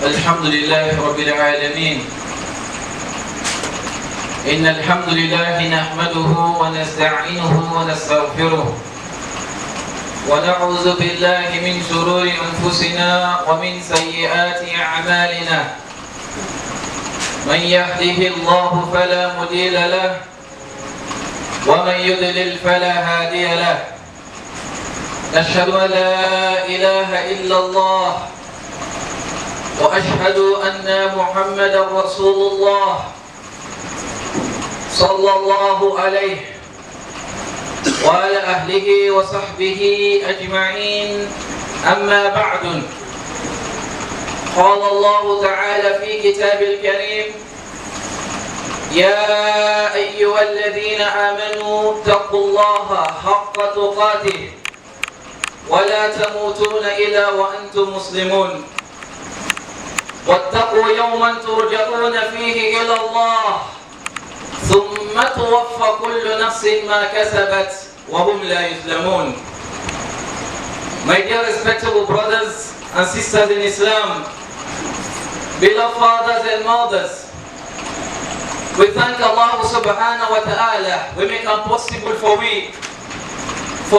الحمد لله رب العالمين. إن الحمد لله نحمده ونستعينه ونستغفره ونعوذ بالله من شرور أنفسنا ومن سيئات أعمالنا. من يهده الله فلا مضل له ومن يضلل فلا هادي له. نشهد أن لا إله إلا الله وأشهد أن محمدا رسول الله صلى الله عليه وعلى أهله وصحبه أجمعين. أما بعد، قال الله تعالى في كتاب الكريم: يا أيها الذين آمنوا اتقوا الله حق تقاته ولا تموتون إلا وأنتم مسلمون واتقوا يوما ترجعون فيه إلى الله ثم توفى كل نفس ما كسبت وهم لا يظلمون. My dear respectable brothers and sisters in Islam, beloved fathers and mothers, we thank Allah subhanahu wa ta'ala. We make it possible for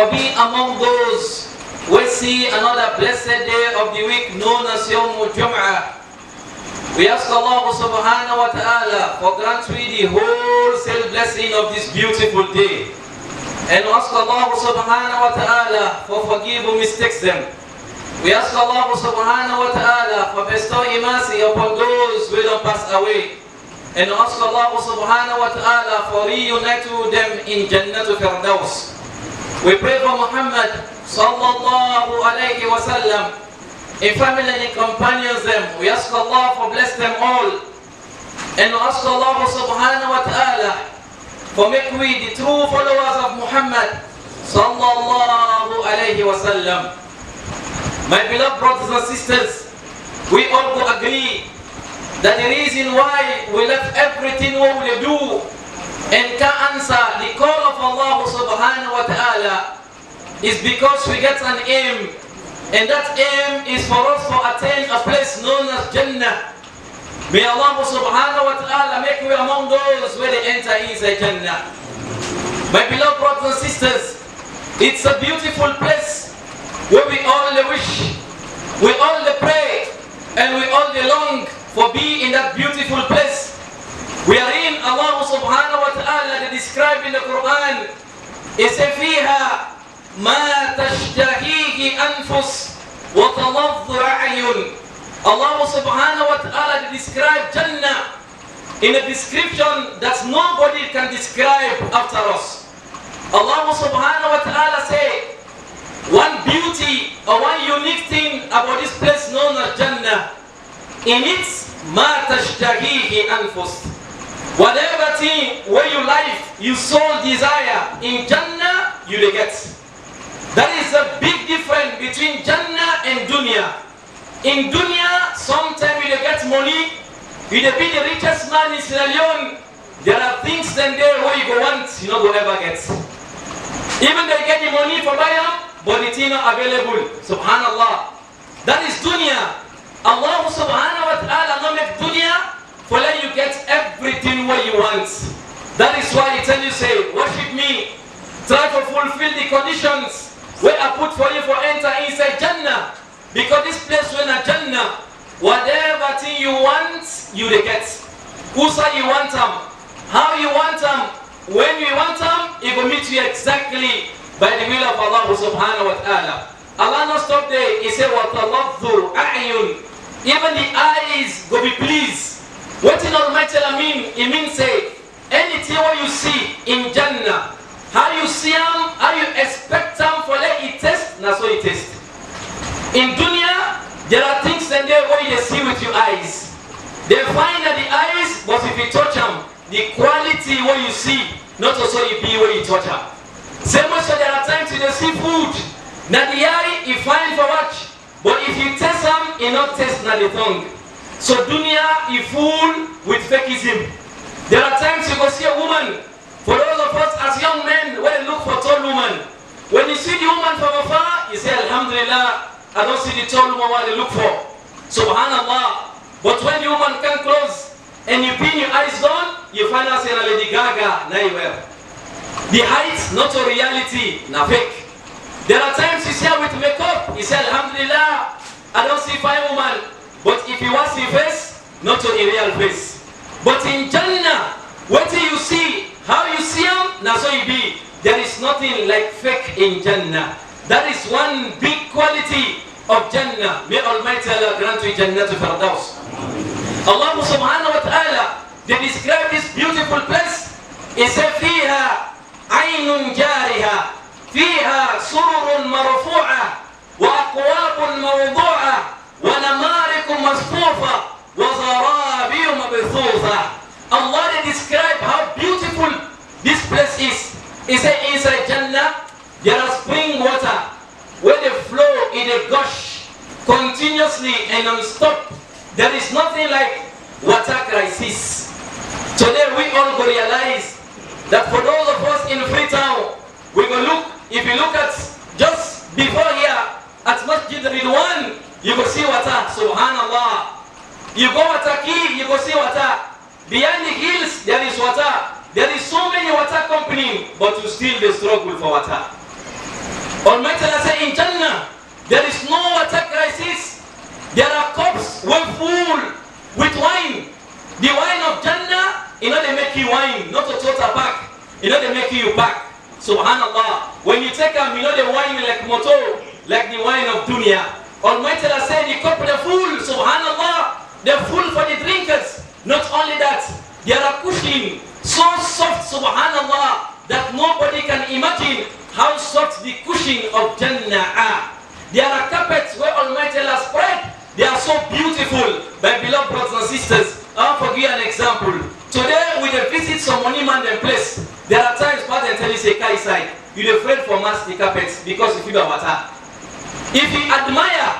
being among those who see another blessed day of the week known as Yawmul Jum'ah. We ask Allah subhanahu wa ta'ala for grant we the wholesale blessing of this beautiful day. And ask Allah subhanahu wa ta'ala for forgiving mistakes them. We ask Allah subhanahu wa ta'ala for bestowing mercy upon those who don't pass away. And ask Allah subhanahu wa ta'ala for reuniting them in Jannatul Firdaus. We pray for Muhammad sallallahu alayhi wa sallam, in family and in companions them. We ask Allah for bless them all. And ask Allah subhanahu wa ta'ala for make we the true followers of Muhammad sallallahu alayhi wa sallam. My beloved brothers and sisters, we all agree that the reason why we left everything what we do and can answer the call of Allah subhanahu wa ta'ala is because we get an aim. And that aim is for us to attain a place known as Jannah. May Allah subhanahu wa ta'ala make we among those where they enter inside Jannah. My beloved brothers and sisters, it's a beautiful place where we all wish, we all pray, and we all long for being in that beautiful place. Wherein Allah subhanahu wa ta'ala described in the Quran, is فيها ما تشتهيه أنفس وتلظ أعين. Allah subhanahu wa ta'ala described Jannah in a description that nobody can describe after us. Allah subhanahu wa ta'ala say, one beauty or one unique thing about this place known as Jannah, in it ما تشتهيه أنفس. Whatever thing where you life, you soul desire, in Jannah you will get. That is a big difference between Jannah and Dunya. In Dunya, sometimes you get money, you be the richest man in Sierra Leone. There are things then there where you go want, you not go ever get. Even they get the money for buy them, but it's not available. Subhanallah. That is Dunya. Allah subhanahu wa ta'ala not make Dunya for let you get everything what you want. That is why he tell you say, worship me. Try to fulfill the conditions where I put for you for enter inside Jannah. Because this place when a Jannah, whatever thing you want, you will get. Who say you want them? How you want them? When you want them, it will meet you exactly by the will of Allah subhanahu wa ta'ala. Allah not stop there. He said, وَتَلَظُّ أَعْيُنْ. Even the eyes will be pleased. What in Almighty mean? It means say, anything what you see in Jannah, how you see them, how you expect them for let it test, that's what it taste. In Dunya, there are things that they where you see with your eyes. They find that the eyes, but if you touch them, the quality what you see, not also it be where you touch them. Same way, so there are times you see food. Now the eye, you find for watch, but if you taste them, it not taste na the tongue. So Dunya, you fool with fakeism. There are times you go see a woman. For those of us as young men, when you look for tall woman, when you see the woman from afar, you say, Alhamdulillah, I don't see the tall woman what they look for. Subhanallah. But when the woman can close and you pin your eyes down, you find out saying Lady Gaga, nowhere. The height, not a reality, na fake. There are times you see her with makeup, you say Alhamdulillah, I don't see fine woman. But if you want to see face, not a real face. But in Jannah, what do you see? How you see them, na so you be. There is nothing like fake in Jannah. That is one big quality of Jannah. May Almighty Allah grant you Jannah to Firdaus. Allah subhanahu wa ta'ala, they describe this beautiful place. He said, فيها عين جارها فيها سرر مرفوعة وأكواب موضوعة ونمارق مصفوفة وزرابي مبثوثة. Allah they describe how beautiful this place is. He said inside Jannah there are spring water where they flow in a gush continuously and non-stop. There is nothing like water crisis. Today we all go realize that for those of us in Freetown, we go look, if you look at just before here at Masjid Ridwan, you go see water, subhanallah. You go at Taki, you go see water. Behind the hills, there is water. There is so many water companies, but you still they struggle for water. Almighty Allah say in Jannah, there is no water crisis. There are cups well full with wine. The wine of Jannah, you know they make you wine, not a total pack. You know they make you pack. Subhanallah. When you take them, you know the wine like moto, like the wine of dunya. Almighty Allah say the cup they're full. Subhanallah. They're full for the drinkers. Not only that, there are cushion so soft, subhanallah, that nobody can imagine how soft the cushion of Jannah are. There are carpets where Almighty Allah spread. They are so beautiful. My beloved brothers and sisters, I'll give you an example. Today, we visit some monument and place. There are times, Father and tell you, say, Kai side, you're afraid for mass the carpets because you feel water. If you admire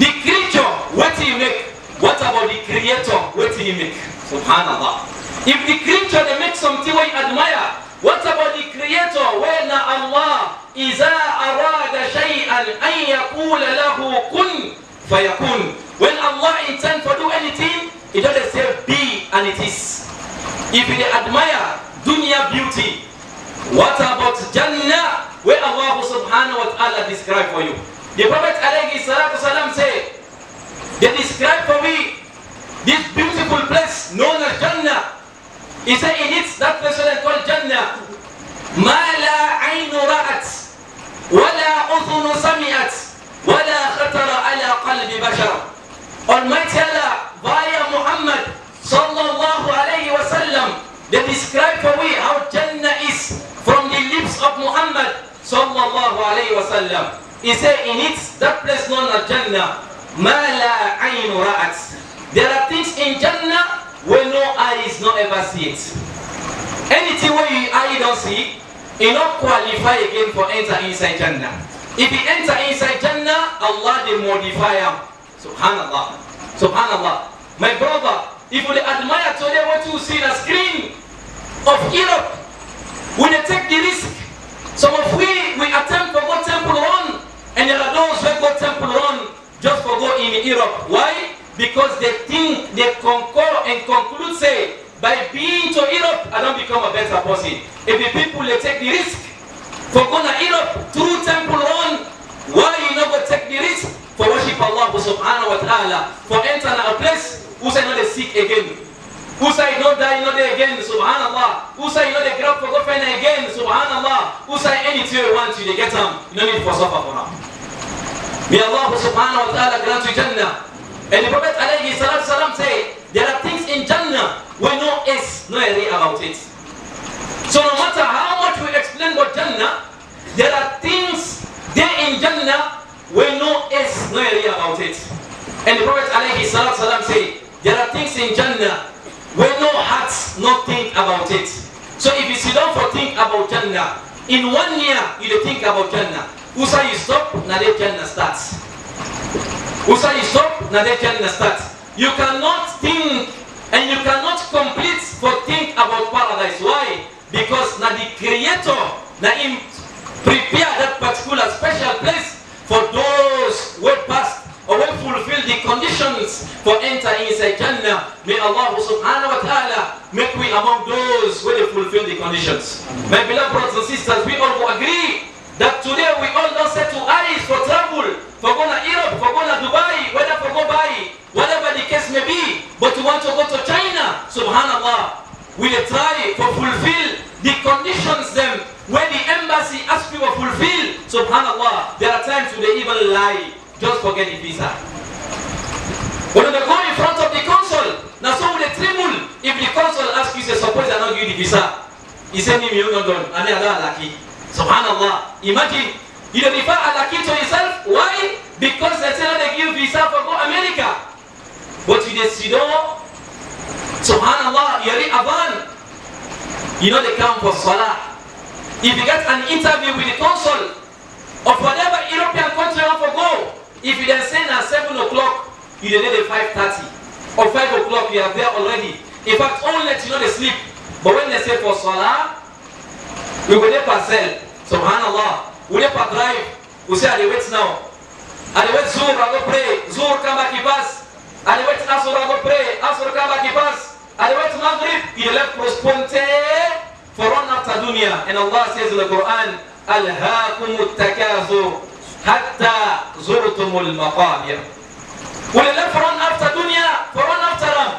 the creature, what do you make? What about the creator? What do you make? Subhanallah. If the creature they make something we admire, what about the creator? When Allah إذا أراد شيئا أن يقول له كن فيكون. When Allah intends to do anything, it doesn't say be and it is. If you admire dunya beauty, what about Jannah? Where Allah subhanahu wa ta'ala describe for you. The Prophet alayhi salatu salam said, they describe for me this beautiful place known as Jannah. He said in it, that place that called Jannah, ما لا عين رأت ولا أذن سمعت ولا خطر على قلب بشر. Almighty Allah via Muhammad sallallahu alayhi wa sallam, they describe for me how Jannah is from the lips of Muhammad sallallahu alayhi wa sallam. He said in it, that place known as Jannah, ما لا عين رأت. There are things in Jannah where no eyes not ever see it. Anything where your eye don't see, it not qualify again for enter inside Jannah. If you enter inside Jannah, Allah they modify him. Subhanallah. Subhanallah. My brother, if you admire today what you see on the screen of Europe, when they take the risk, some of we attempt to go temple run, and there are those who go temple run just for go in Europe. Why? Because they think, they concur and conclude, say, by being to Europe, I don't become a better person. If the people they take the risk for going to Europe through temple run, why you not go take the risk for worship Allah subhanahu wa ta'ala, for entering a place who say not they sick again, who say not die not there again, subhanallah, who say not they grab for go find again, subhanallah, who say anything you want you they get them, you don't need for suffer for them. May Allah subhanahu wa ta'ala grant you Jannah. And the Prophet alayhi salatu salam say, there are things in Jannah where no is, no area about it. So no matter how much we explain about Jannah, there are things there in Jannah where no is, no area about it. And the Prophet alayhi salatu salam say, there are things in Jannah where no hearts not think about it. So if you sit down for think about Jannah, in 1 year you think about Jannah. Usa you stop, now the Jannah starts. Usa you stop, now the Jannah starts. You cannot think and you cannot complete for think about paradise. Why? Because now the Creator, now him prepare that particular special place for those who passed or who fulfill the conditions conditions for entering inside Jannah. May Allah subhanahu wa ta'ala make we among those where they fulfill the conditions. My beloved brothers and sisters, we all will agree that today we all don't set to eyes for travel, for going to Europe, for going to Dubai, whether for go buy, whatever the case may be, but we want to go to China. Subhanallah, we try to fulfill the conditions them when the embassy asks you to fulfill. Subhanallah, there are times when they even lie just for getting visa. When they go in front of the consul, now so they tremble. If the consul asks you, say, suppose I not give you the visa, he said, "Me, you not done," and they are lucky. Subhanallah, imagine you refer lucky to yourself. Why? Because they say they give visa for go America, but you just don't. Subhanallah, you're Aban. You know they come for Salah. If you get an interview with the consul of whatever European country you want to go, if you then say at 7 o'clock, you then need at 5:30 or 5 o'clock, you are there already. In fact, only let you know they sleep. But when they say for Salah, we go there for sell. Subhanallah, we there for drive. We say, I wait now. I wait Zuhr, I go pray. Zuhr come back, he pass. I wait Asr, I go pray. Asr come back, he pass. I wait Maghrib, he left postponed for run after dunya. And Allah says in the Quran, Alhaakumut takazur hatta zurtumul maqabir. We left run after dunya, for run after them,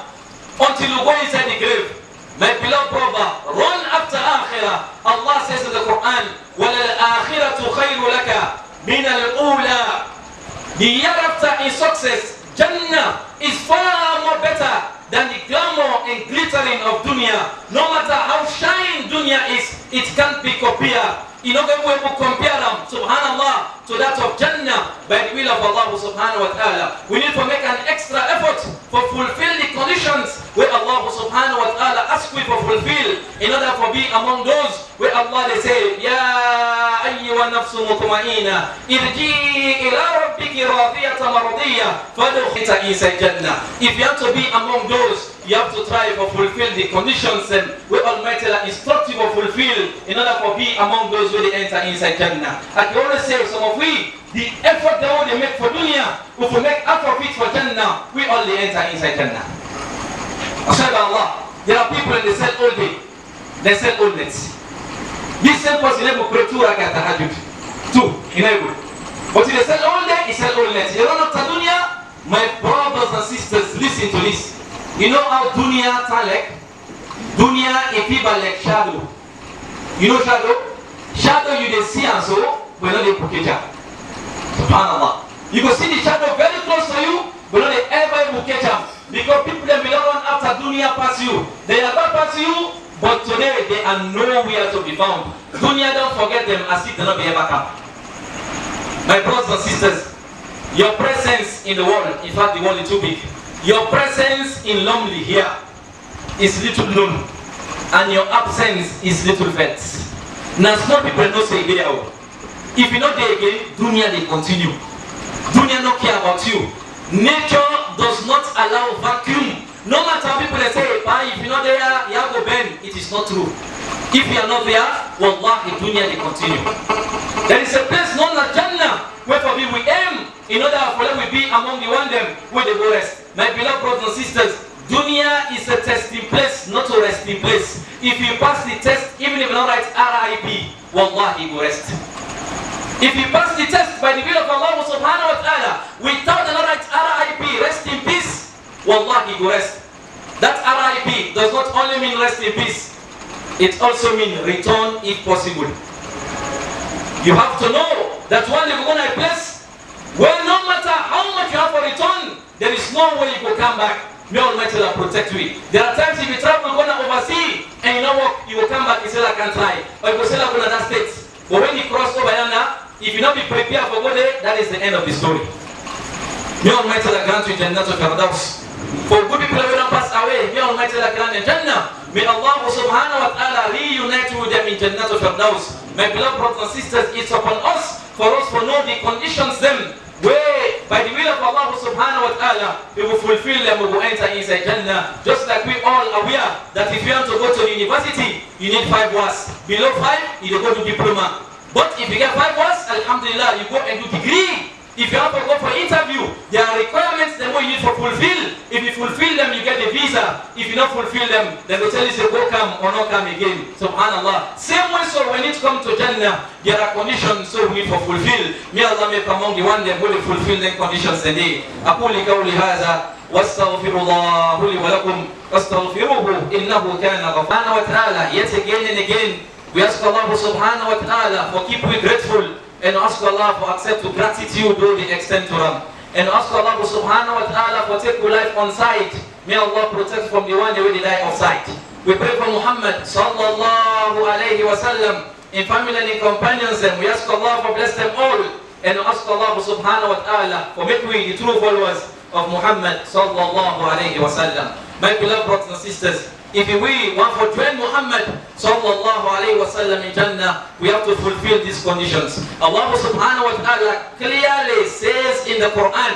until you go inside the grave. My beloved brother, run after akhirah. Allah says in the Quran, وَلَلْآخِرَةُ خَيْرُ لَكَ مِنَ الْأُولَى. The year after in success, Jannah is far more better than the glamour and glittering of dunya. No matter how shine dunya is, it can't be compared. You know when we compare them, subhanallah, to that of Jannah by the will of Allah subhanahu wa ta'ala. We need to make an extra effort for fulfill the conditions where Allah subhanahu wa ta'ala asks we to fulfill in order to be among those where Allah they say, Ya ayyuha nafsu mutma'ina irji'i ila rabbiki radiyatan maradiyya fadkhulita inside Jannah. If you have to be among those, you have to try to fulfill the conditions where Almighty Allah instructs you to fulfill in order to be among those where they enter inside Jannah. I can always say some of we, the effort that they make for dunya, if we make out of it for Jannah, we only enter inside Jannah. Allah, there are people and they sell all day, they sell all night. This same person able to pray 2 rakat tahajjud, 2 in every. But if they sell all day, he sell all night. They run after dunya. My brothers and sisters, listen to this. You know how dunya talek? Dunya is people like shadow. You know shadow? Shadow you dey see and so, but not dey pukeja. Subhanallah. You go see the shadow very close to you, but not dey ever pukeja. Because people that will run after dunya pass you. They are not pass you, but today they are nowhere to be found. Dunya don't forget them as if they not be ever come. My brothers and sisters, your presence in the world, in fact the world is too big. Your presence in lonely here is little known, and your absence is little felt. Now small people don't say they are. If you not there again, dunya they continue. Dunya not care about you. Nature does not allow vacuum. No matter how people they say, if you're not there, you have to bend. It is not true. If you are not there, wallahi dunya they continue. There is a place known as Jannah, where for we aim in order for them we be among the one them where they go rest. My beloved brothers and sisters, dunya is a testing place, not a resting place. If you pass the test, even if you don't write RIP, wallahi go rest. If you pass the test by the will of Allah subhanahu wa ta'ala, without the right RIP, rest in peace, wallahi go rest. That RIP does not only mean rest in peace, it also means return if possible. You have to know that when you go to a place where no matter how much you have to return, there is no way you will come back. May Almighty Allah protect you. There are times if you travel going overseas and you know what, you will come back and say I can't try. Or you will say I go to that state. But when you cross over Yana, if you not be prepared for go there, that is the end of the story. May Almighty Allah grant you Jannah to Firdaus. For good people who don't pass away, may Almighty Allah grant you Jannah. May Allah subhanahu wa ta'ala reunite you with them in Jannah to Firdaus. My beloved brothers and sisters, it's upon us for us to know the conditions them where by the will of Allah subhanahu wa ta'ala we will fulfill them, we will enter inside Jannah. Just like we all aware that if you want to go to university, you need 5 words. Below 5, you go to diploma. But if you get 5 words, alhamdulillah, you go and do degree. If you have to go for interview, there are requirements that you need to fulfill. If you fulfill them, you get the visa. If you don't fulfill them, then they tell you to go come or not come again. Subhanallah. Same way, so when it comes to Jannah, there are conditions so we need to fulfill. May Allah make among the one that will fulfill the conditions today. أقول قولي هذا واستغفر الله لي ولكم واستغفروه إنه كان غفارا وتعالى. Yet again and again, we ask Allah subhanahu wa ta'ala for keep we grateful. And ask Allah for accept to gratitude to the extent to them. And ask Allah subhanahu wa ta'ala for take life on sight. May Allah protect from the one that will die off sight. We pray for Muhammad sallallahu alayhi wa sallam, in family and in companions, and we ask Allah for bless them all. And ask Allah subhanahu wa ta'ala for make we the true followers of Muhammad sallallahu alayhi wa sallam. My beloved brothers and sisters, if we want to join Muhammad sallallahu alayhi wa sallam in Jannah, we have to fulfill these conditions. Allah subhanahu wa ta'ala clearly says in the Quran,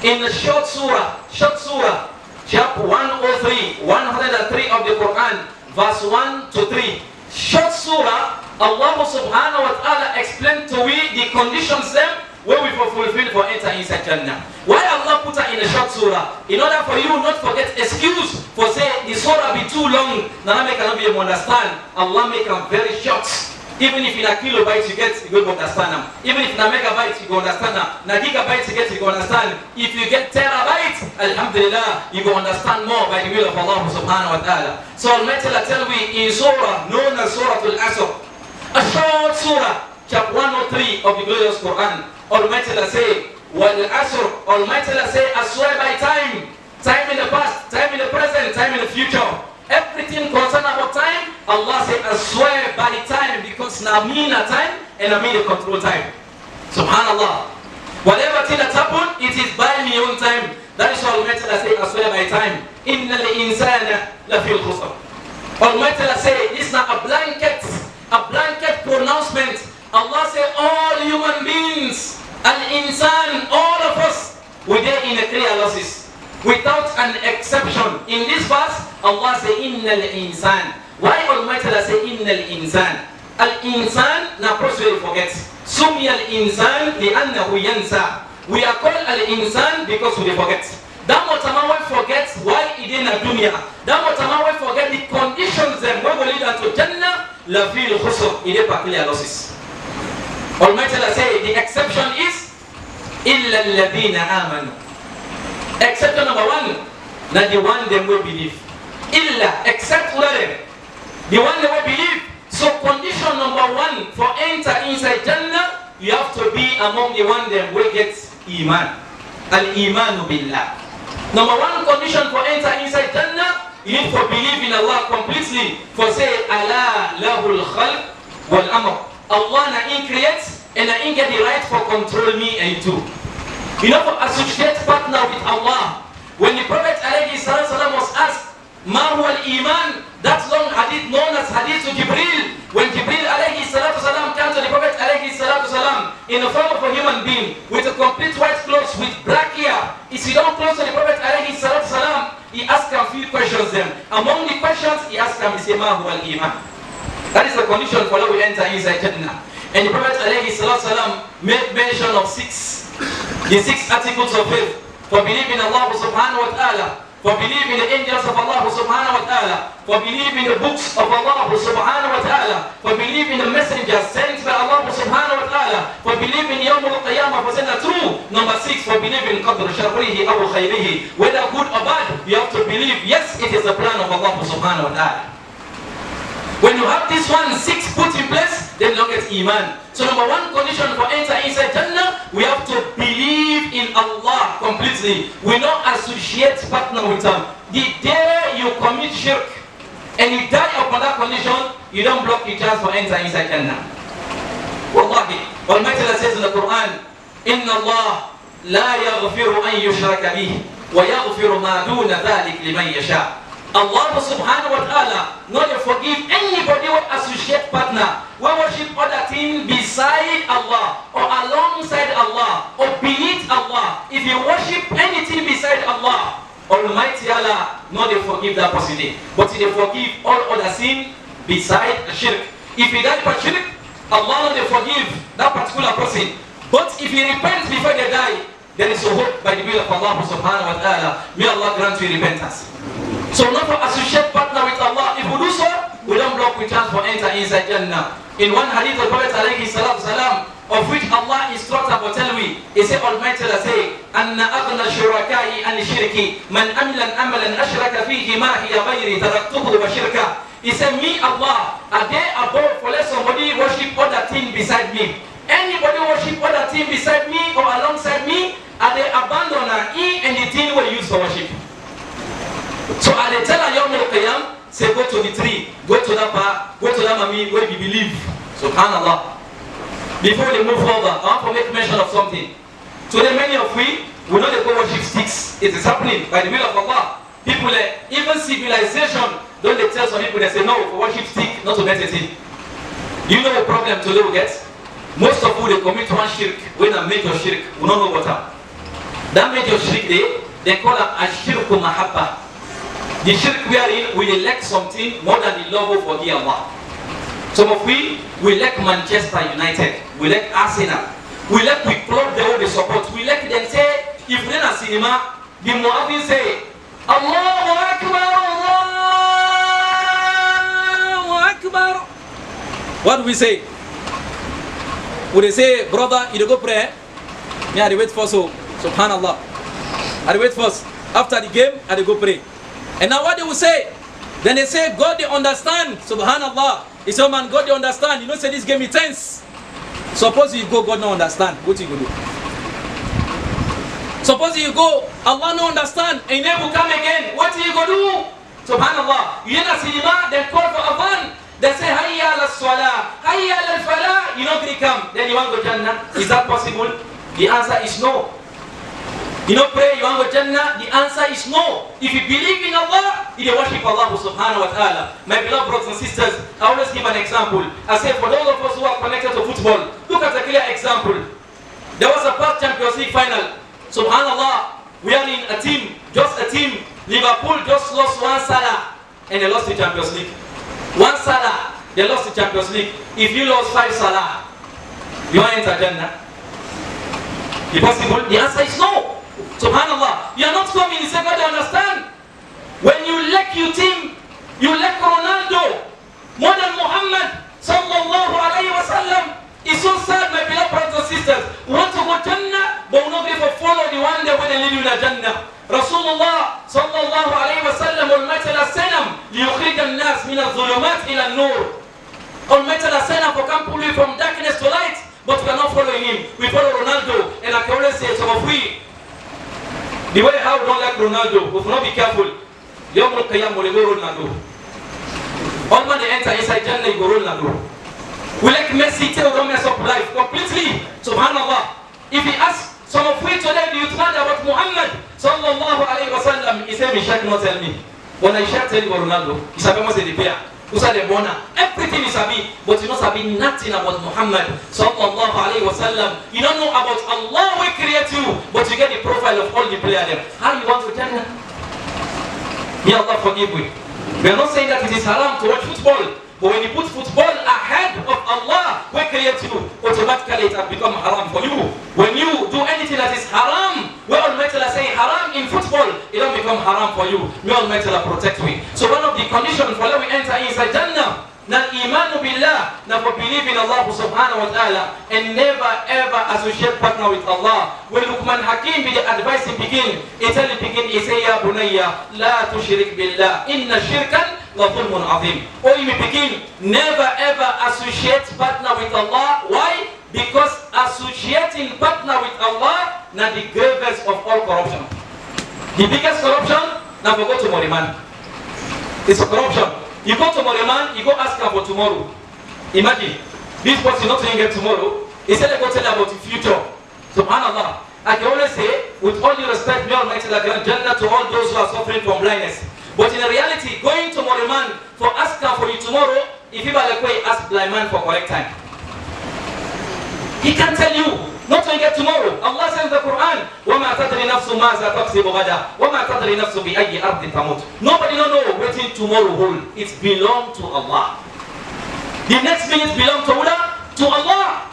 in the short surah, chapter 103 of the Quran, verse 1 to 3. Short surah, Allah subhanahu wa ta'ala explained to we the conditions them where we fulfill for enter inside Jannah. Why Allah put her in a short surah? In order for you not forget excuse for say the surah be too long, now make cannot be able to understand. Allah make them very short. Even if in a kilobyte you get, you go understand them. Even if in a megabyte you go understand them. In a gigabyte you get, you go understand. If you get terabyte, alhamdulillah, you go understand more by the will of Allah subhanahu wa ta'ala. So Almighty Allah tell we in surah known as Surah Al-Asr, a short surah, chapter 103 of the glorious Quran. Almighty Allah say, Wal-Asr, Almighty Allah say, I swear by time. Time in the past, time in the present, time in the future. Everything concerned about time, Allah say, I swear by time, because now me na time, and I mean the control time. Subhanallah. Whatever thing that happened, it is by me own time. That is why Almighty Allah say, I swear by time. Inna al-insana lafil khusr. Almighty Allah say, this is not a blanket pronouncement. Allah say, all human beings, al-insan, all of us, we are in a clear losses, without an exception. In this verse, Allah say, inna al-insan. Why Almighty Allah say, inna al-insan? Al-insan, now probably forget. Sumi al-insan li'annahu yansa. We are called al-insan because we forget. That what we forget why it in a dunya. That what we forget the conditions that we will lead to Jannah, la fil khusr, it is clear losses. Almighty Allah say the exception is illa alladhina amanu. Exception number one, not the one them will believe. Illa, except them, the one that will believe. So condition number one for enter inside Jannah, you have to be among the one them will get iman. Al-imanu billah. Number one condition for enter inside Jannah, you need to believe in Allah completely. For say, Allah lahul khalq wal amr. Allah na in creates and na in get the right for control me and you. You know, for associate partner with Allah. When the Prophet alayhi salam was asked, Ma huwa al-iman? That long hadith known as hadith to Jibril. When Jibril alayhi salam came to the Prophet alayhi salam in the form of a human being with a complete white clothes with black hair, he sit down close to the Prophet alayhi salam, he asked him a few questions then. Among the questions he asked him, he said, Ma huwa al-iman? That is the condition for that we enter inside Jannah. And the Prophet ﷺ made mention of the six articles of faith. For believing in Allah subhanahu wa ta'ala, for believing in the angels of Allah subhanahu wa ta'ala, for believing in the books of Allah subhanahu wa ta'ala, for believing in the messengers sent by Allah subhanahu wa ta'ala, for believing in Yawm al-Qiyamah, for saying the true. Number 6, for believing in Qadr Sharrihi aw Khayrihi. Whether good or bad, you have to believe, yes, it is the plan of Allah subhanahu wa ta'ala. When you have this 6 put in place, then look at Iman. So number one condition for enter inside Jannah, we have to believe in Allah completely. We don't associate partner with them. The day you commit shirk and you die upon that condition, you don't block your chance for enter inside Jannah. Wallahi, Almighty Allah says in the Quran, Inna Allah la yaghfiru an yushraka bih wa yaghfiru ma duna dhalik liman yasha. Allah subhanahu wa ta'ala not to forgive anybody who associate partner, who worship other things beside Allah, or alongside Allah, or beneath Allah. If you worship anything beside Allah, Almighty Allah not to forgive that person, but He forgive all other sin beside the shirk. If he died for shirk, Allah not to forgive that particular person. But if he repents before they die, there is a hope by the will of Allah subhanahu wa ta'ala. May Allah grant you repentance. So not to associate partner with Allah. If we do so, we don't block with chance for enter inside Jannah. In one hadith of Prophet alayhi salatu salam, of which Allah instructs Abu Talwi, he said, Almighty Allah say, Anna aghna shurakai an shirki, man amilan amalan ashraka fihi ma hiya ghayri taraktuhu wa shirka. He said, me Allah, are they above for let somebody worship other thing beside me? Anybody worship other thing beside me or alongside me, are they abandoner in anything we use for worship? So are they tell Yawm al-Qiyam, say go to the tree, go to that bar, go to that mami where we believe. Subhanallah. Before they move further, I want to make mention of something. Today many of we know they go worship sticks. It is happening by the will of Allah. People, even civilization, don't they tell some people, they say no, for worship stick, not to meditate. Do you know the problem today we get? Most of who they commit one shirk, when a major shirk, we don't know what up. That major shirk they call it a shirku mahabba. The shirk wherein we elect something more than the love of Allah. Some of we elect Manchester United, we elect Arsenal, we elect we club the way they support, we elect them say, if we're in a cinema, the Muazzin say, Allahu Akbar, Allahu Akbar. What do we say? Would they say, brother, you go pray? Me, I wait first, so subhanallah. I wait first. After the game, I go pray. And now what they will say? Then they say, God they understand, subhanallah. He said, man, God they understand. You know, say this game is tense. Suppose you go, God no understand. What you go do? Suppose you go, Allah no understand, and then will come again. What you go do? Subhanallah. You in a cinema, they call for adhan. They say, Hayya ala salah, Hayya ala falah. You know, they come. Then you want to go Jannah. Is that possible? The answer is no. You know, pray, you want to go Jannah? The answer is no. If you believe in Allah, you worship Allah subhanahu wa ta'ala. My beloved brothers and sisters, I always give an example. I say, for those of us who are connected to football, look at a clear example. There was a past Champions League final. Subhanallah, we are in a team, just a team. Liverpool just lost one Salah, and they lost the Champions League. One Salah, they lost the Champions League. If you lost 5 Salah, you want to enter Jannah? Is it possible? The answer is no. Subhanallah, you are not coming in second to understand. When you lack your team, you lack Ronaldo more than Muhammad sallallahu alayhi wa sallam. It's so sad, my beloved brothers and sisters. We want to go Jannah, but we not going to follow the one that when they lead you in Jannah. Rasulullah sallallahu alayhi wa sallam Almighty Allah senam liyukhrij an-nas min adh-dhulumat ila an-nur. Almighty Allah senam for come pull you from darkness to light, but we are not following him. We follow Ronaldo, and I can always say some of we, the way how we don't like Ronaldo, we will not be careful. Yawm al-Qiyam will go Ronaldo. All man they enter inside Jannah, you go Ronaldo. We like Messi till don't mess up life completely. Subhanallah. If he asks some of we today, do you know about Muhammad sallallahu alayhi wa sallam? He said, Mishak not tell me. When I shall tell you about Ronaldo, he said, I must say the pair. Everything is Abi, but you don't sabi nothing about Muhammad sallallahu alayhi wa sallam. You don't know about Allah will create you, but you get the profile of all the players there. How you want to Jannah? May Allah forgive me. We are not saying that it is haram to watch football. But when you put football ahead of Allah, we create you, automatically it has become haram for you. When you do anything that is haram, we Almighty Allah say haram in football, it don't become haram for you. May Almighty Allah protect me. So one of the conditions for that we enter inside Jannah, na imanu billah, na for believe in Allah subhanahu wa ta'ala, and never ever associate partner with Allah. When Luqman Hakim be the advice he begin, he tell him begin, he say, Ya bunayya, la tushrik billah, inna shirkan la dhulmun azim. Or you begin, never ever associate partner with Allah. Why? Because associating partner with Allah, na the gravest of all corruption. The biggest corruption, now we go to Moriman. It's a corruption. You go to Moriman, you go ask him for tomorrow. Imagine, this person not saying get tomorrow. He said, I go tell you about the future. Subhanallah. I can always say, with all due respect, may Almighty Allah grant Jannah to all those who are suffering from blindness. But in reality, going to Moriman for asking for you tomorrow, if you ask blind man for correct time. He can tell you, not to get tomorrow. Allah says in the Quran, وَمَا تَدْرِ نَفْسُ مَاذَا تَكْسِبُ غَدًا وَمَا تَدْرِ نَفْسُ بِأَيِّ أَرْضٍ تَمُوتُ. Nobody don't know waiting tomorrow hold. It belongs to Allah. The next minute belongs to Allah. To Allah.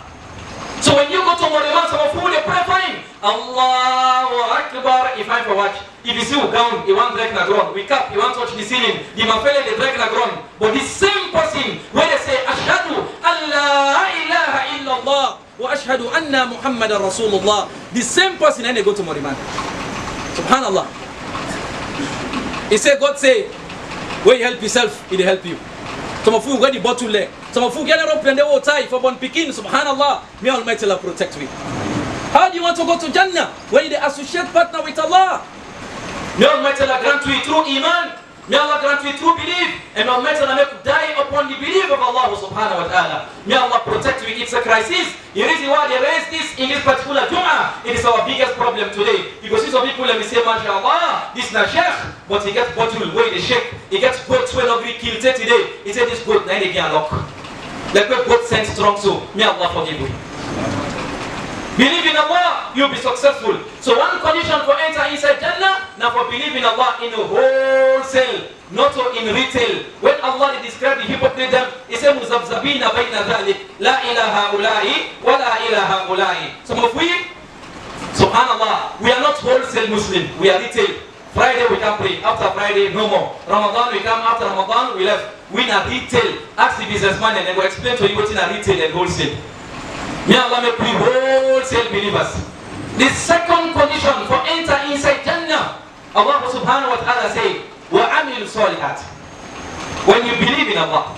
So when you go to Moriman, some of they pray for him. Allahu Akbar, he find for watch. If you see who down, he wants drink na ground. We cap, he wants touch the ceiling. The mafele, they drink na ground. But the same person, when they say, Ashhadu an la ilaha illallah wa ashhadu anna Muhammadan Rasulullah, the same person, and they go to Moriman. Subhanallah. He said, God say, when you help yourself, he'll help you. Some of you get the bottle leg. Some of you get a rope and they will tie for one picking. Subhanallah. May Almighty Allah protect me. How do you want to go to Jannah when you associate partner with Allah? May Almighty Allah grant you through Iman. May Allah grant you through belief. And may Almighty Allah make you die upon the belief of Allah subhanahu wa ta'ala. May Allah protect you. It's a crisis. The reason why they raise this in this particular Jum'ah, it is our biggest problem today. Because some people let me say, MashaAllah, this is not sheikh, but he gets bottle where they shake. He gets goats when we kill today. He said this goat, now they get lock. Like a goat sent strong, so may Allah forgive you. Believe in Allah, you'll be successful. So one condition for enter inside Jannah, now for believe in Allah in a wholesale, not in retail. When Allah described the hypocrite them, he said, Muzabzabina bayna dhalik, la ilaha ulai, wa la ilaha ulai. Some of we, subhanallah, we are not wholesale Muslim, we are retail. Friday we can pray, after Friday no more. Ramadan we come, after Ramadan we left. We are retail. Ask the businessman and they will explain to you what is retail and wholesale. May Allah make we wholesale believers. The second condition for enter inside Jannah, Allah subhanahu wa ta'ala say, وَعَمِلُوا الصَّالِحَاتِ. When you believe in Allah,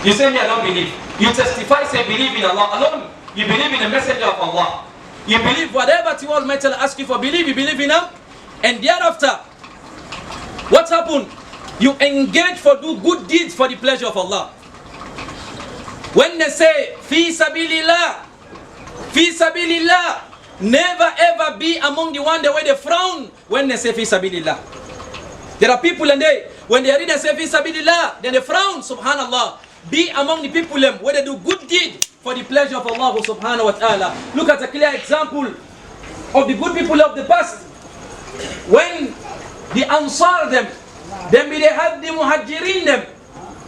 you say me I don't believe. You testify, say believe in Allah alone. You believe in the messenger of Allah. You believe whatever the Almighty Allah asks you for, believe, you believe in Him. And thereafter, what happened? You engage for do good deeds for the pleasure of Allah. When they say, Fi sabilillah, Fi sabilillah, never ever be among the one the way they frown when they say Fi sabilillah. There are people and they, when they read and say Fi sabilillah, then they frown, subhanallah. Be among the people where they do good deed for the pleasure of Allah subhanahu wa ta'ala. Look at a clear example of the good people of the past. When the Ansar them be they have the Muhajirin them,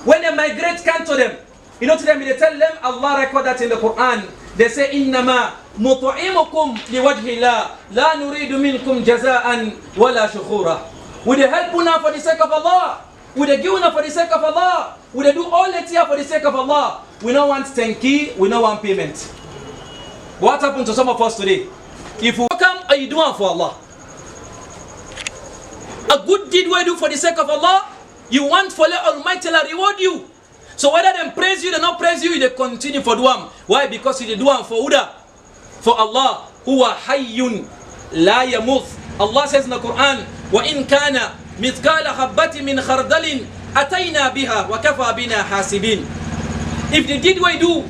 when they migrate come to them, you know to them, they tell them, Allah record that in the Quran, they say, إِنَّمَا نُطْعِمُكُمْ لِوَجْهِ اللَّهِ لَا نُرِيدُ مِنْكُمْ جَزَاءً وَلَا شُكُورًا. Would they help you now for the sake of Allah? Would they give you now for the sake of Allah? Would they do all that here for the sake of Allah? We don't want tenki, we don't want payment. What happened to some of us today? If you come, are you doing for Allah? A good deed we do for the sake of Allah, you want for the Almighty Allah reward you. So whether they praise you, they not praise you, they continue for duam. Why? Because they do for Uda. For Allah, huwa hayyun la yamuth. Allah says in the Quran, وَإِن كَانَ مِثْقَالَ حَبَّةٍ مِّنْ خَرْدَلٍ أَتَيْنَا بِهَا وَكَفَى بِنَا حَاسِبِينَ. If the deed we do,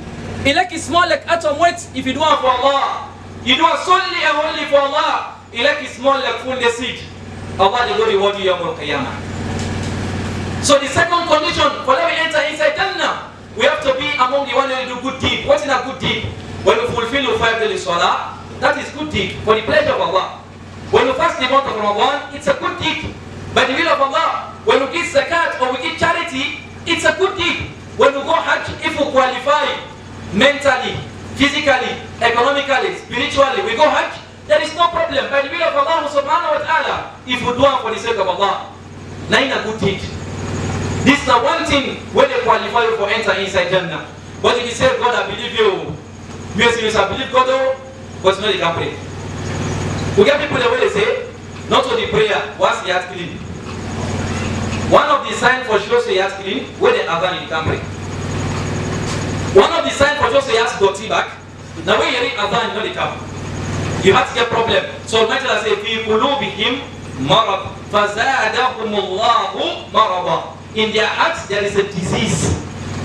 it like it's small like atom weight, if you do it for Allah, you do it solely and only for Allah, it like it's small like full the seed. Allah will reward you Yawm al-Qiyamah. So the second condition for let we enter inside Jannah, we have to be among the one who do good deed. What is a good deed? When you fulfill your 5 daily salah, that is good deed for the pleasure of Allah. When you fast the month of Ramadan, it's a good deed by the will of Allah. When you give zakat or we give charity, it's a good deed. When you go Hajj, if you qualify mentally, physically, economically, spiritually, we go Hajj, there is no problem. By the will of Allah subhanahu wa ta'ala, if you do it for the sake of Allah, now a good deed. This is the one thing where they qualify you for enter inside Jannah. But if you say, God, I believe you, yes, I believe God, but no, you can pray. We get people the way they say, not only prayer, once the heart clean. One of the signs for sure say heart clean, where they are you can pray. One of the signs for sure say heart dirty back. Now when you read Adhan, you know they come. You have to get problem. So Almighty Allah say, فِي قُلُوبِهِمْ مَرَضٌ فَزَادَهُمُ اللَّهُ مَرَضًا. In their hearts there is a disease.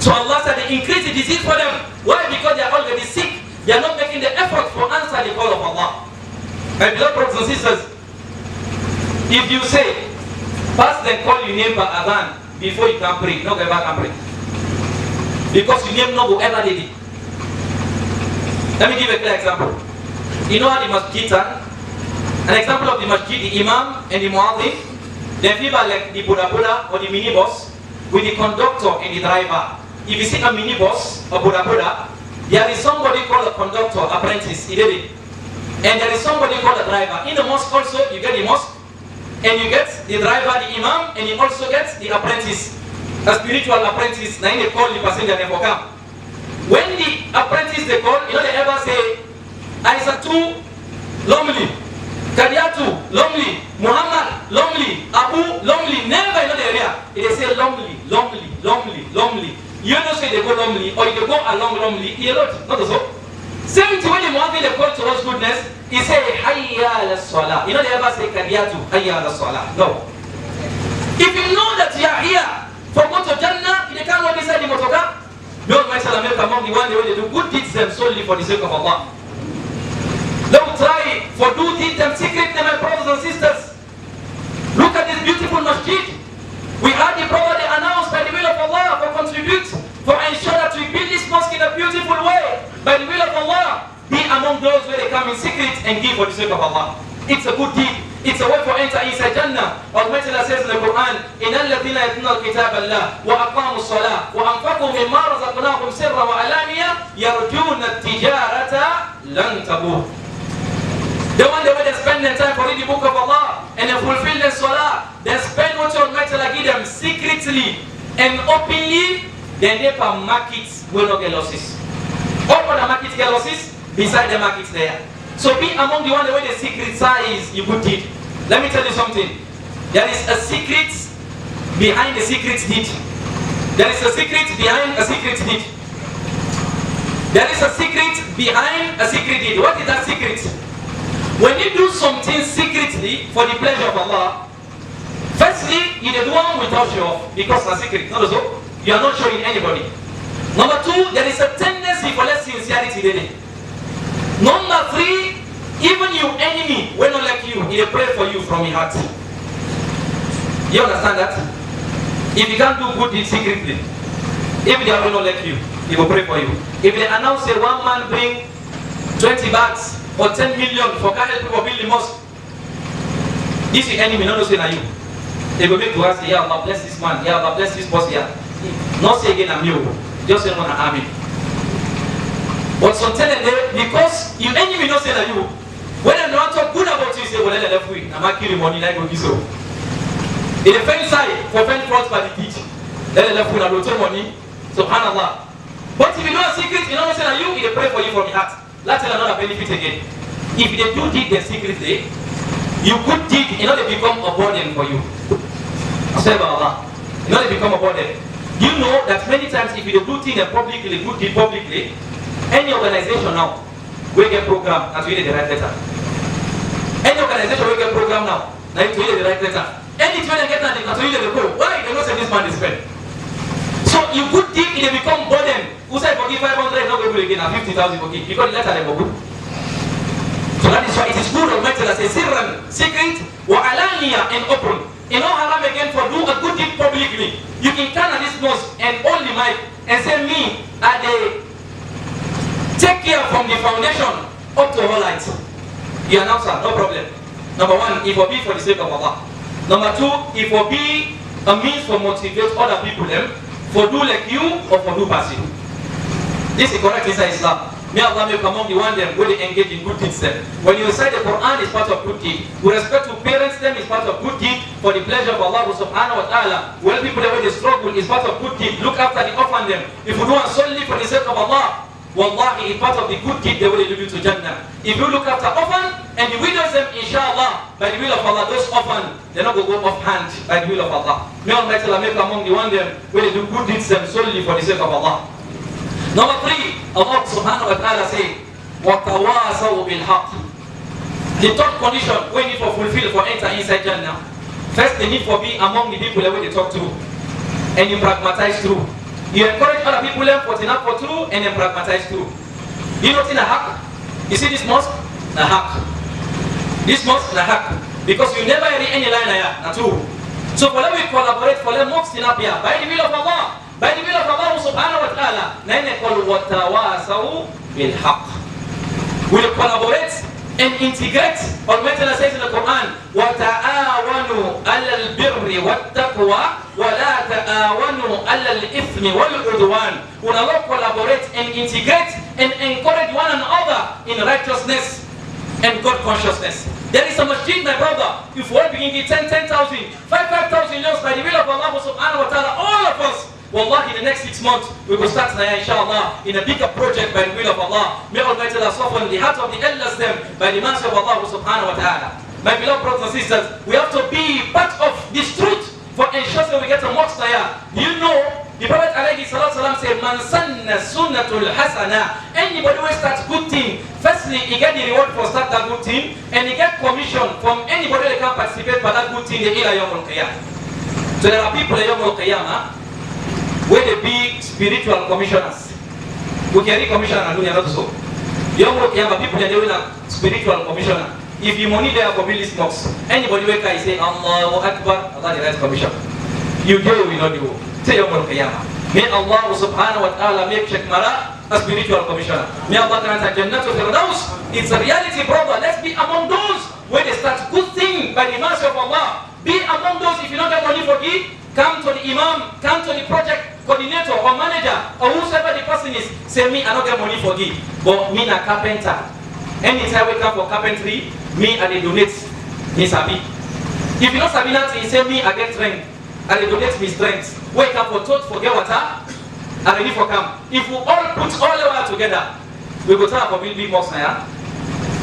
So Allah said they increase the disease for them. Why? Because they are already sick. They are not making the effort to answer the call of Allah. My beloved brothers and sisters, if you say, first then call your name by Adhan before you can pray, no go ever can pray. Because your name no go ever did it. Let me give a clear example. You know how the masjid are? An example of the masjid, the imam and the muazzin. They feel like the boda or the minibus with the conductor and the driver. If you see a minibus or boda, There is somebody called a conductor, apprentice, he did it. And there is somebody called a driver. In the mosque also, you get the mosque, and you get the driver, the imam, and you also get the apprentice, a spiritual apprentice. Now they call the passenger never come. When the apprentice they call, you know they ever say, Aisatu, Lomli, Kadiatu, Lomli, Muhammad, Lomli, Abu, Lomli, never in the area. They say Lomli, Lomli, Lomli, Lomli. You don't say they go Lomli, or you go along Lomli, you know, not so. Same thing when the Muhammad they call towards goodness, he say Hayya ala Salah. You know they ever say Kadiatu, Hayya ala Salah. No. If you know that you are here for go to Jannah, you can't go inside the motorcar. Don't mention America among the one they do good deeds them solely for the sake of Allah. Don't try for do deeds them secretly, my brothers and sisters. Look at this beautiful masjid. We had the brother they announced by the will of Allah for contribute, for ensure that we build this mosque in a beautiful way by the will of Allah. Be among those where they come in secret and give for the sake of Allah. It's a good deed. It's a way for enter inside Jannah. Almighty Allah says in the Quran, إِنَّ الَّذِينَ يَتْلُونَ الْكِتَابَ اللَّهِ وَأَقَامُوا الصَّلَاةَ وَأَنفَقُوا مِمَّا رَزَقْنَاهُمْ سِرًّا وَعَلَانِيَةً يَرْجُونَ التِّجَارَةَ لَنْ تَبُورَ. The one that they spend their time for reading the book of Allah and they fulfill their salah, they spend what Almighty Allah give them secretly and openly, then they can market will not get losses. Open the market get losses, beside the market there. So be among the one that way the secret size you good deed. Let me tell you something. There is a secret behind the secret deed. There is a secret behind a secret deed. There is a secret behind a secret deed. What is that secret? When you do something secretly for the pleasure of Allah, firstly, you do one without show off because it's a secret. Not so. You are not showing anybody. Number two, there is a tendency for less sincerity daily. Number three, even your enemy will not like you, he will pray for you from your heart. You understand that? If you can't do good deeds secretly, if they will not like you, he will pray for you. If they announce a one man bring 20 bags or 10 million for carrying people build the mosque, this is enemy, not say na you. They will make to us, yeah Allah bless this man, yeah Allah bless this person here. Not say again I'm you, just say one army. But some telling them, because your enemy not say that you, when they don't talk good about you, say, well, let them free. I'm not killing money like you so. In the fence side, for fence front by the teach, let them free, I don't take money. Subhanallah. But if you know a secret, you know what say that you, they pray for you from the heart. That's another benefit again. If they do deed the secretly, you could deed, you know they become a burden for you. Say about Allah. You know they become a burden. You know that many times if you do things publicly, good deed publicly, any organization now will get program and to read the right letter. Any organization will get program now and to read the right letter. Any when they get that, they can read the code. Why? They don't say this man is spent. So you good deed, they become burden. Who said forgive 500, not going to again, and 50,000 forgive. Because the letter they go good. So that is why it is good of mental as a sirran, secret, wa alaniya and open. You know haram again for do a good deed publicly. You can turn on this mosque and hold the mic and say me at the take care from the foundation up to all lights. You announce that, no problem. Number one, it will be for the sake of Allah. Number two, it will be a means for motivate other people them for do like you or for do passive. This is correct inside Islam. May Allah make among the one them where they engage in good deeds them. When you recite the Quran is part of good deed. With respect to parents them is part of good deed for the pleasure of Allah subhanahu wa ta'ala. When people the way they struggle is part of good deed. Look after the orphan them. If you do it solely for the sake of Allah, wallahi, it's part of the good deed they will lead you to Jannah. If you look after orphan and you widows them, inshallah, by the will of Allah, those orphan, they're not going to go off hand by the will of Allah. May Almighty Allah make among the one them where they do good deeds them solely for the sake of Allah. Number three, Allah subhanahu wa ta'ala say, وَتَوَاسَوْا بِالْحَقِّ. The third condition we need for fulfill for enter inside Jannah. First, they need for be among the people that they talk to and you pragmatize through. You encourage other people for enough for true and then pragmatize through. You know in a hack? You see this mosque? A hack. This mosque is a hack. Because you never read any line here, not true. So for them we collaborate for them mosques in up here by the will of Allah. By the will of Allah subhanahu wa ta'ala. Then they call وَتَوَاسَوْا بِالْحَقِّ. We'll collaborate and integrate. Almighty Allah says in the Quran, وَتَعَاوَنُوا عَلَى الْبِرِّ وَالتَّقْوَى وَلَا تَعَاوَنُوا عَلَى الْإِثْمِ وَالْعُدْوَانِ. When Allah collaborate and integrate and encourage one another in righteousness and God consciousness. There is a masjid, my brother. If we begin to 10,000, 5,000 years by the will of Allah subhanahu wa ta'ala, all of us, wallahi, in the next 6 months, we will start now, inshallah, in a bigger project by the will of Allah. May Almighty Allah soften the heart of the elders them by the mercy of Allah subhanahu wa ta'ala. My beloved brothers and sisters, we have to be part of this truth for ensure that we get a mosque there. You know, the Prophet alayhi salatu salam said, Man sanna sunnatul hasana. Anybody who starts good thing, firstly, he get the reward for start that good thing, and he get commission from anybody that can participate for that good thing, the ila yawmul qiyamah. So there are people in yawmul qiyamah where they be spiritual commissioners. We can read commissioner and do not so. Yawmul qiyamah, people they will have spiritual commissioner. If you money there for building mosques, anybody where can say Allahu Akbar, Allah the right commission. You do, we not do. Say Yawmul Qiyamah. May Allah subhanahu wa ta'ala make Sheikh Mara a spiritual commissioner. May Allah grant a Jannatul Firdaus. It's a reality, brother. Let's be among those where they start good thing by the mercy of Allah. Be among those, if you don't get money for give, come to the Imam, come to the project coordinator or manager or whoever the person is. Say me, I don't get money for give, but me a carpenter. Anytime we come for carpentry, me I donate me sabi. If you don't sabi nothing, say me I get strength. I donate me strength. Wake up for thought, forget water, I ready for camp. If we all put all our together, we go try for building mosque now.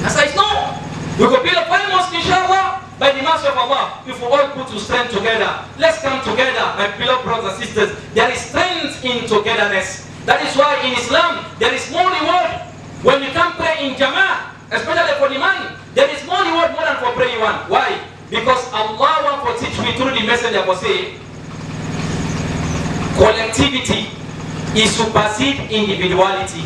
As I know, we go build a fine mosque inshallah by the mercy of Allah. If we all put to strength together, let's come together, my beloved brothers and sisters. There is strength in togetherness. That is why in Islam there is more reward when you come pray in Jama'ah, especially for the man. There is more reward more than for praying one. Why? Because Allah wants to teach me through the messenger for say, collectivity is supersede individuality.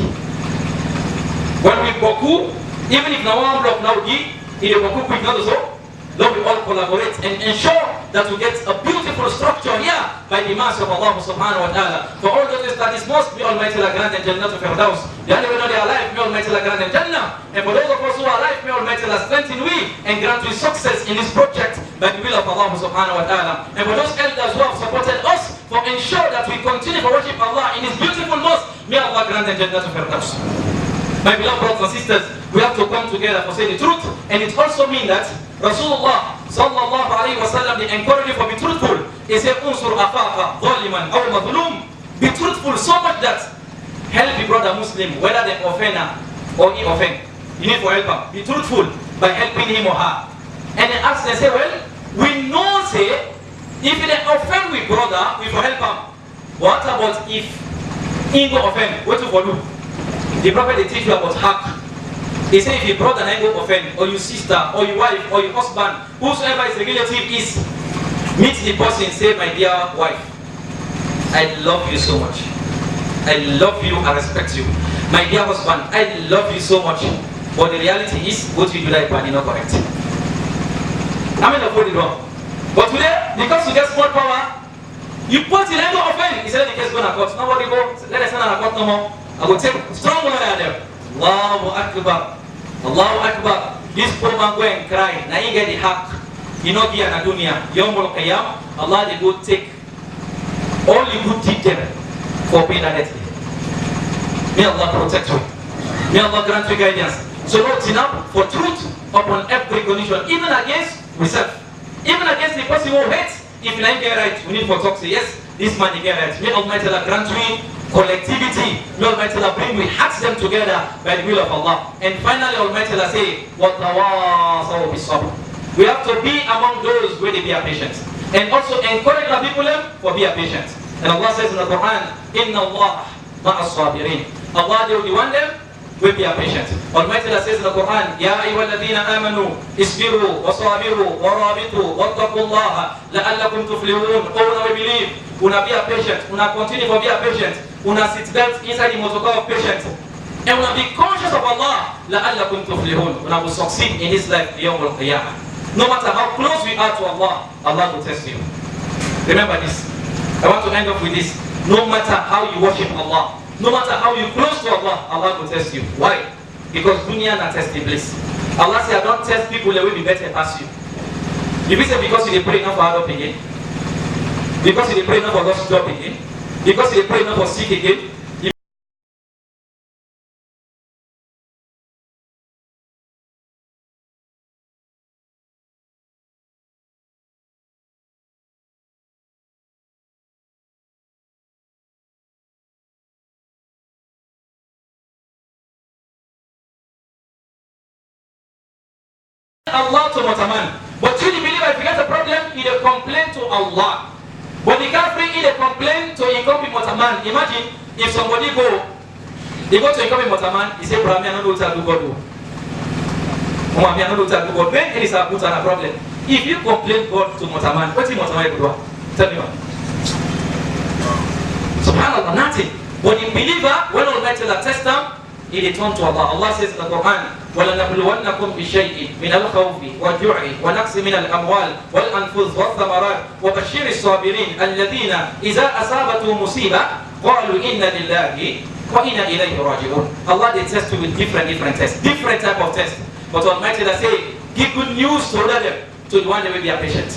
When we boku, even if no one block now give, in the boku quick not so, now we all collaborate and ensure that we get a beautiful structure here by the mercy of Allah subhanahu wa ta'ala. For all those that is most, may Almighty Allah grant them Jannatul Firdaus. The only way they are alive, may Almighty Allah grant them Jannah. And for those of us who are alive, may Almighty Allah strengthen we and grant we success in this project by the will of Allah subhanahu wa ta'ala. And for those elders who have supported us for ensure that we continue to worship Allah in His beautiful mosque, may Allah grant them Jannatul Firdaus. My beloved brothers and sisters, we have to come together for saying the truth, and it also means that Rasulullah sallallahu alayhi wa sallam, they encourage you for be truthful. He said, Unsur afaqa zaliman aw madlum. Be truthful so much that help the brother Muslim, whether they offend or he offend. You need to help him. Be truthful by helping him or her. And they ask, they say, well, we know say, if they offend with brother, we will help him. What about if he go offend? What to do? The Prophet they teach you about haq. He said if your brother and I go offend, or your sister, or your wife, or your husband, whosoever is a relative is, meet the person, say, my dear wife, I love you so much. I love you, I respect you. My dear husband, I love you so much. But the reality is, what you do that is not correct. I mean, avoid it wrong. But today, because you get small power, you put in and go offend. He said the case go to court. Nobody go, let us send a court no more. I will take strong lawyer there. Allahu Akbar. Allahu Akbar. This poor man go and cry. Now he get the hack. You know here in dunya. Yawmul Qiyam. Allah they go take all the good deed there for paying that debt. May Allah protect you. May Allah grant you guidance. So not enough for truth upon every condition, even against myself, even against the person who hates. If you like get right, we need for talk say yes, this man you get right. May Almighty Allah grant you collectivity. May Almighty Allah bring we hearts them together by the will of Allah. And finally Almighty Allah say, وَتَوَاصَوْا بِالصَّبْرِ. We have to be among those where they be patient. And also encourage the people for be patient. And Allah says in the Quran, إِنَّ اللَّهَ مَعَ الصَّابِرِينَ. Allah they will want them will be patient. Almighty Allah says in the Quran, يَا أَيُّهَا الَّذِينَ آمَنُوا اصْبِرُوا وَصَابِرُوا وَرَابِطُوا وَاتَّقُوا اللَّهَ لَعَلَّكُمْ تُفْلِحُونَ. Oh, we believe. Una be a patient. Una continue to be a patient. Una sit belt inside the motorcar of patience. And una be conscious of Allah. لَعَلَّكُمْ تُفْلِحُونَ. Una will succeed in this life يَوْمُ الْقِيَامَةِ. No matter how close we are to Allah, Allah will test you. Remember this. I want to end up with this. No matter how you worship Allah, no matter how you close to Allah, Allah will test you. Why? Because dunya na test the bliss. Allah says, I don't test people that will be better past you. If you say because you pray enough for adult again, because you pray enough for lost job again, because you pray enough for sick again, Allah to Mutaman. But you, the believer, if you get a problem, you complain to Allah. But the Kafir, he complain to Inkombi Mutaman. Imagine if somebody go to Inkombi Mutaman, he say, "Brahmi, I don't know what to do, God." Then it is a problem. If you complain God to Mutaman, what is Mutaman do? Tell me what. Subhanallah, nothing. But the believer, when Almighty will test them, he return to Allah. Allah says in the Quran, وَلَنَبْلُوَنَّكُمْ بِشَيْءٍ مِنَ الْخَوْفِ وَالْجُوعِ وَنَقْصٍ مِنَ الْأَمْوَالِ وَالْأَنْفُسِ وَالثَّمَرَاتِ وَبَشِّرِ الصَّابِرِينَ الَّذِينَ إِذَا أَصَابَتْهُمْ مُصِيبَةٌ قَالُوا إِنَّا لِلَّهِ وَإِنَّا إِلَيْهِ راجعون. Allah they test you with different tests, different type of tests. But Almighty will say, give good news to them, to the one they will be patient.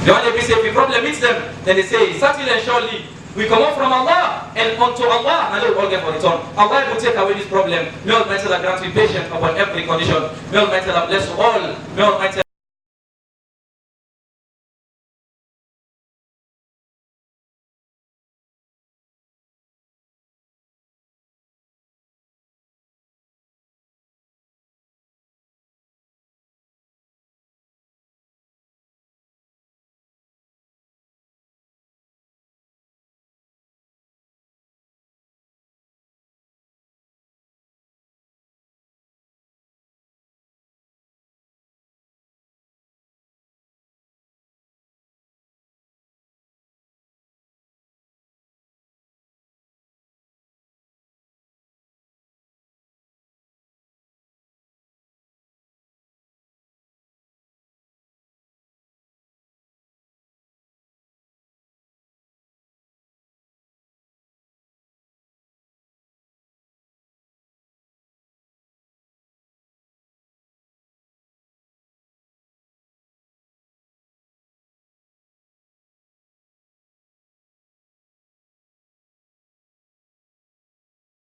The one they will say, if the problem meets them, then they say, certainly and surely, we come out from Allah and unto Allah, and they will all get for return. Allah will take away this problem. May Almighty grant you patience upon every condition. May Almighty bless all. May Almighty